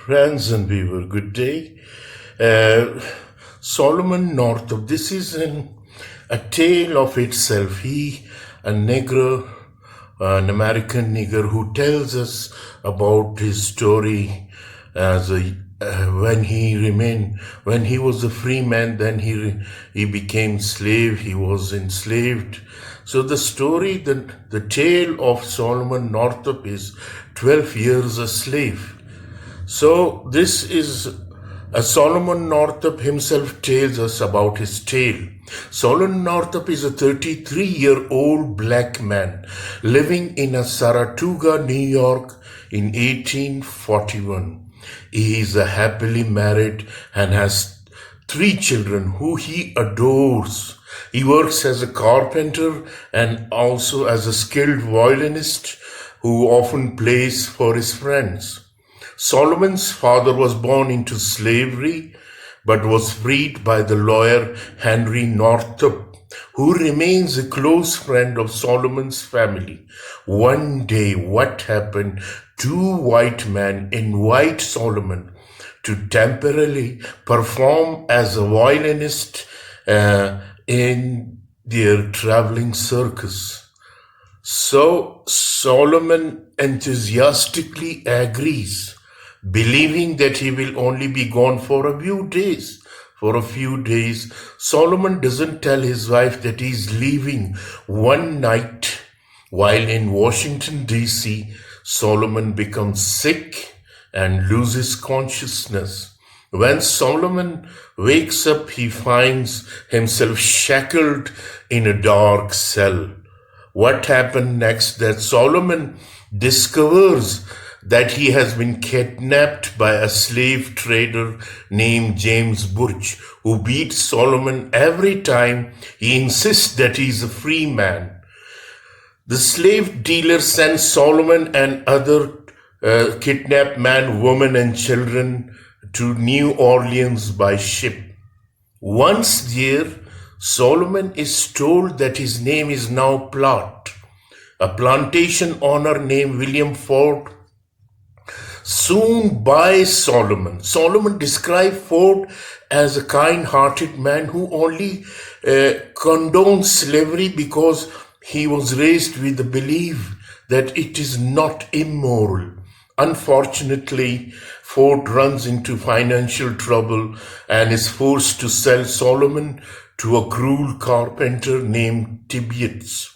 Friends and viewer, good day. Solomon Northrop, this is a tale of itself. He, a Negro, an American nigger who tells us about his story as when he was a free man, then he became slave, he was enslaved. So the story, the tale of Solomon Northrop is 12 years a slave. So this is Solomon Northrop himself tells us about his tale. Solomon Northrop is a 33-year-old black man living in Saratoga, New York in 1841. He is happily married and has 3 children who he adores. He works as a carpenter and also as a skilled violinist who often plays for his friends. Solomon's father was born into slavery, but was freed by the lawyer Henry Northrop, who remains a close friend of Solomon's family. One day, what happened? 2 white men invite Solomon to temporarily perform as a violinist in their traveling circus. So Solomon enthusiastically agrees, believing that he will only be gone for a few days. Solomon doesn't tell his wife that he is leaving. One night, while in Washington, D.C., Solomon becomes sick and loses consciousness. When Solomon wakes up, he finds himself shackled in a dark cell. What happened next? That Solomon discovers that he has been kidnapped by a slave trader named James Burch, who beats Solomon every time he insists that he is a free man. The slave dealer sends Solomon and other kidnapped men, women, and children to New Orleans by ship. Once there, Solomon is told that his name is now Platt. A plantation owner named William Ford soon buys Solomon. Solomon described Ford as a kind-hearted man who only condones slavery because he was raised with the belief that it is not immoral. Unfortunately, Ford runs into financial trouble and is forced to sell Solomon to a cruel carpenter named Tibeats.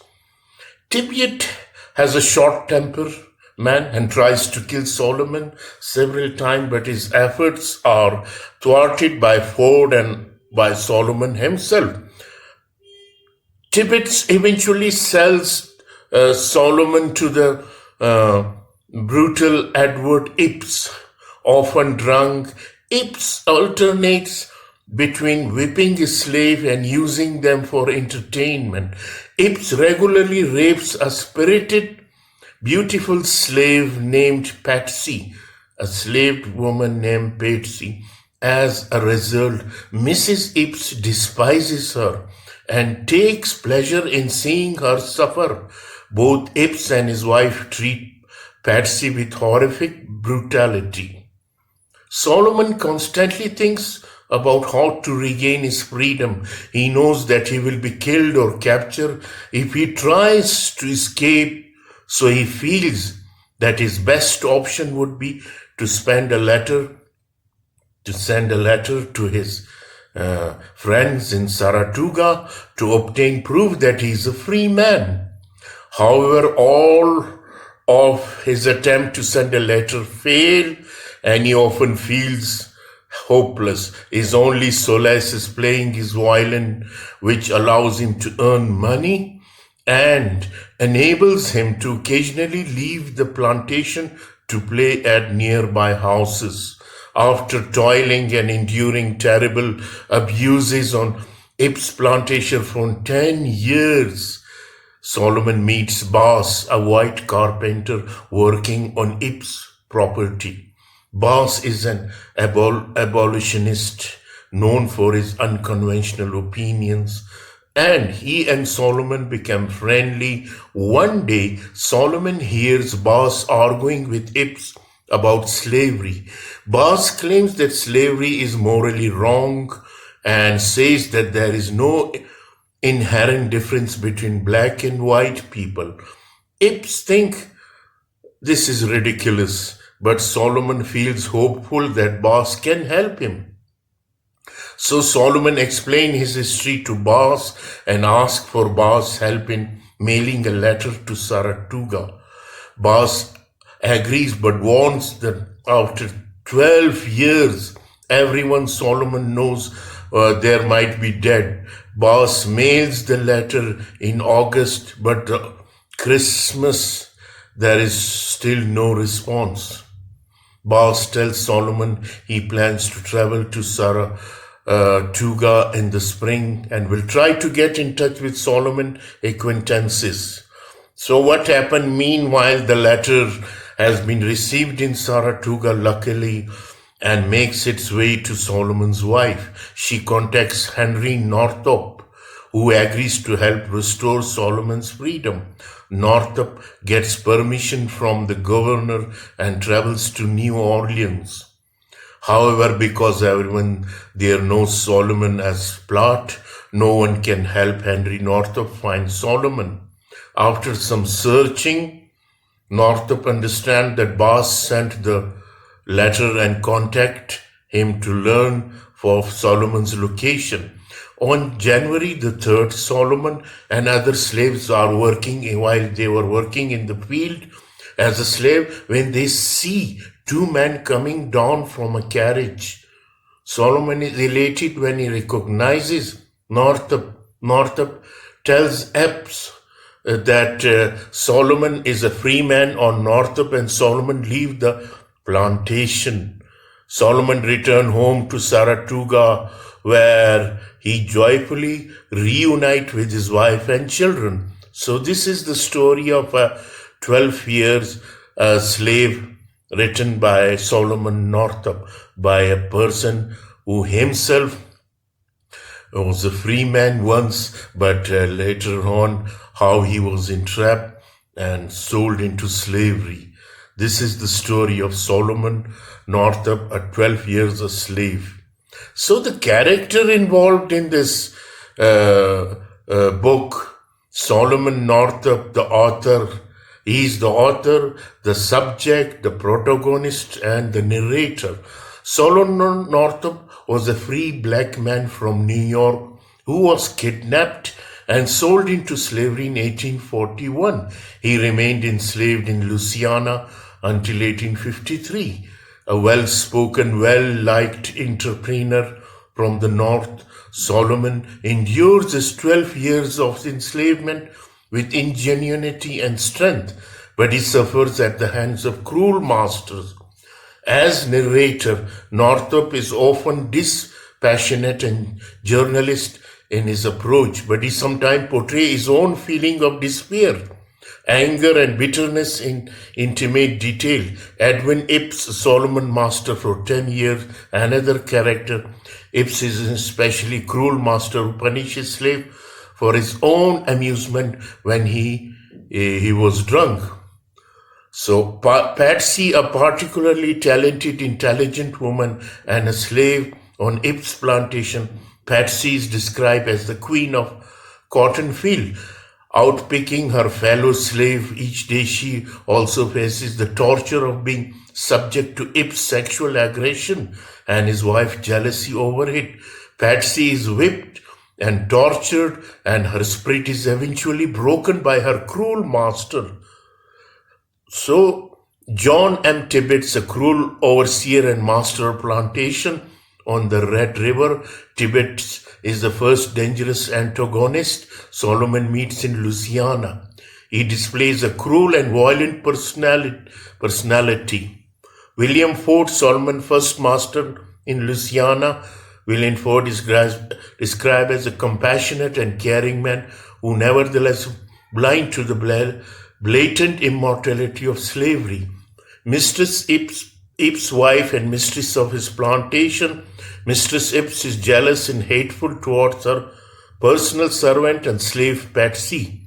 Tibeat has a short temper man and tries to kill Solomon several times, but his efforts are thwarted by Ford and by Solomon himself. Tibeats eventually sells Solomon to the brutal Edward Ipps. Often drunk, Ipps alternates between whipping a slave and using them for entertainment. Ipps regularly rapes a spirited, beautiful slave named Patsy, a slave woman named Patsy. As a result, Mrs. Ipps despises her and takes pleasure in seeing her suffer. Both Ipps and his wife treat Patsy with horrific brutality. Solomon constantly thinks about how to regain his freedom. He knows that he will be killed or captured if he tries to escape, so he feels that his best option would be to send a letter to his friends in Saratoga to obtain proof that he is a free man. However, all of his attempt to send a letter fail, and he often feels hopeless. His only solace is playing his violin, which allows him to earn money and enables him to occasionally leave the plantation to play at nearby houses. After toiling and enduring terrible abuses on Ipps' plantation for 10 years, Solomon meets Bass, a white carpenter working on Ipps' property. Bass is an abolitionist known for his unconventional opinions, and he and Solomon become friendly. One day, Solomon hears Bass arguing with Ipps about slavery. Bass claims that slavery is morally wrong and says that there is no inherent difference between black and white people. Ipps think this is ridiculous, but Solomon feels hopeful that Bass can help him. So Solomon explained his history to Bass and asked for Bass' help in mailing a letter to Saratoga. Bass agrees but warns that after 12 years, everyone Solomon knows there might be dead. Bass mails the letter in August, but Christmas, there is still no response. Bass tells Solomon he plans to travel to Saratoga in the spring and will try to get in touch with Solomon acquaintances. So what happened? Meanwhile, the letter has been received in Saratoga, luckily, and makes its way to Solomon's wife. She contacts Henry Northrop, who agrees to help restore Solomon's freedom. Northrop gets permission from the governor and travels to New Orleans. However, because everyone there knows Solomon as Platt, no one can help Henry Northrop find Solomon. After some searching, Northrop understands that Bass sent the letter and contact him to learn for Solomon's location. On January the 3rd, Solomon and other slaves are working while they were working in the field as a slave when they see two men coming down from a carriage. Solomon is elated when he recognizes Northrop. Northrop tells Epps that Solomon is a free man on Northrop and Solomon leave the plantation. Solomon returned home to Saratoga where he joyfully reunites with his wife and children. So this is the story of a 12 years slave written by Solomon Northrop, by a person who himself was a free man once, but later on how he was entrapped and sold into slavery. This is the story of Solomon Northrop, a 12 years a slave. So the character involved in this book, Solomon Northrop, the author, he is the author, the subject, the protagonist, and the narrator. Solomon Northrop was a free black man from New York who was kidnapped and sold into slavery in 1841. He remained enslaved in Louisiana until 1853. A well-spoken, well-liked entrepreneur from the North, Solomon endures his 12 years of enslavement with ingenuity and strength, but he suffers at the hands of cruel masters. As narrator, Northrop is often dispassionate and journalist in his approach, but he sometimes portrays his own feeling of despair, anger and bitterness in intimate detail. Edwin Ipps, Solomon master for 10 years, another character. Ipps is an especially cruel master who punishes slave for his own amusement when he was drunk. So Patsy, a particularly talented, intelligent woman and a slave on Ipps' plantation, Patsy is described as the queen of cotton field, outpicking her fellow slave each day. She also faces the torture of being subject to Ipps' sexual aggression and his wife's jealousy over it. Patsy is whipped and tortured, and her spirit is eventually broken by her cruel master. So John M. Tibbetts, a cruel overseer and master of plantation on the Red River, Tibbetts is the first dangerous antagonist Solomon meets in Louisiana. He displays a cruel and violent personality. William Ford, Solomon's first master in Louisiana. William Ford is described as a compassionate and caring man who nevertheless blind to the blatant immorality of slavery. Mistress Ipps' wife and mistress of his plantation, Mistress Ipps is jealous and hateful towards her personal servant and slave Patsy.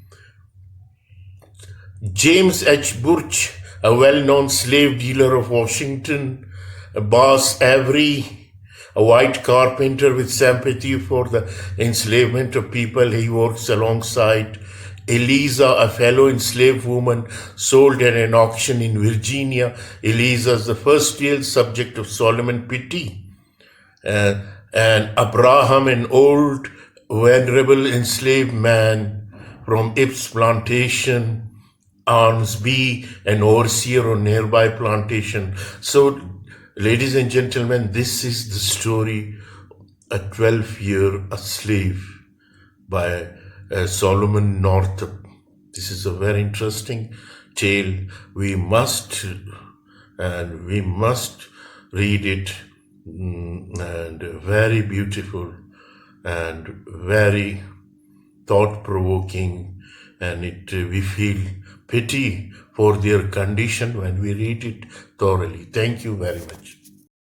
James H. Burch, a well-known slave dealer of Washington, Boss Avery, a white carpenter with sympathy for the enslavement of people he works alongside. Eliza, a fellow enslaved woman, sold at an auction in Virginia. Eliza is the first real subject of Solomon pity. And Abraham, an old, venerable enslaved man from Ips Plantation, Arnsby, an overseer on nearby plantation. So, ladies and gentlemen, this is the story, a 12-year slave by Solomon Northrop. This is a very interesting tale. We must read it, and very beautiful and very thought-provoking, and we feel pity for their condition when we read it thoroughly. Thank you very much.